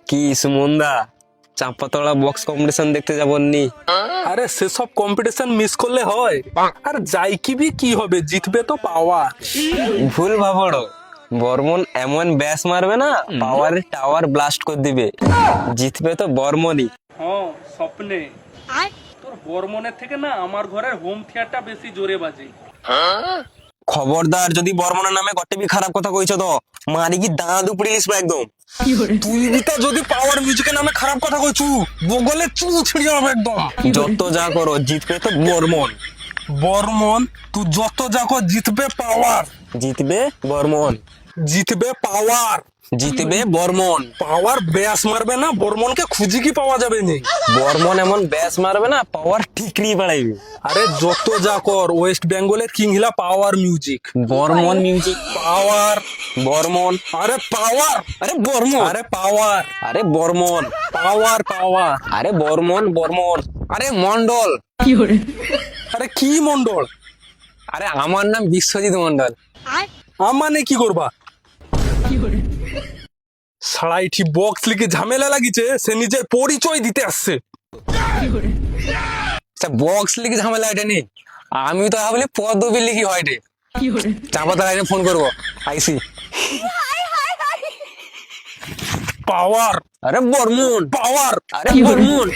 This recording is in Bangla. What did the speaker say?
কি সুমনদা, চাঁপাতলা বক্স কম্পিটিশন দেখতে যাবনি? আরে সেসব কম্পিটিশন মিস করলে হয়? আর যাই কি হবে, জিতবে তো পাওয়ার। ভুল ভাবড়ো, বর্মন এমন ব্যাস মারবে না, পাওয়ারের টাওয়ার ব্লাস্ট করে দিবে। জিতবে তো বর্মনই। হ্যাঁ, স্বপ্নে তোর বর্মনের থেকে না আমার ঘরের হোম থিয়েটারটা বেশি জোরে বাজে। খবরদার, যদি বর্মনের নামে গটেবি খারাপ কথা কইছো তো মারি কি দাঁত উপড়ে নিস একদম। তুই বিটা যদি পাওয়ার মিউজিকের নামে খারাপ কথা কইছু, বগলে চুল ছিঁড়ে যাবে একদম। যত যা করো জিতবে তো বর্মন। বর্মন, তুই যত যা কর জিতবে পাওয়ার। জিতবে বর্মন। জিতবে পাওয়ার। জিতবে বর্মন। পাওয়ার ব্যাস মারবে না, বর্মনকে খুঁজি কি পাওয়া যাবে নি। বর্মন এমন ব্যাস মারবে না, পাওয়ার ঠিকরি বাড়াইবে। আরে যত যা কর, ওয়েস্ট বেঙ্গলের কিংহিলা পাওয়ার মিউজিক। বর্মন মিউজিক। পাওয়ার। বর্মন। আরে পাওয়ার। আরে বর্মন। আরে পাওয়ার। আরে বর্মন। পাওয়ার পাওয়ার। আরে বর্মন বর্মন। আরে মন্ডল। আরে কি মন্ডল? আরে আমার নাম বিশ্বজিৎ মন্ডল। মানে কি করবা? সাড়াইটি বক্স লিখে ঝামেলা লাগিছে, সে নিজের পরিচয় দিতে আসছে। বক্স লিখে ঝামেলা এটা নেই, আমি তো ভাবলি পদবি লিখি হয় রে। চাপাতার আগে ফোন করবো, আইসি। পাওয়ার। আরে বর্মন। পাওয়ার। আরে বর্মন।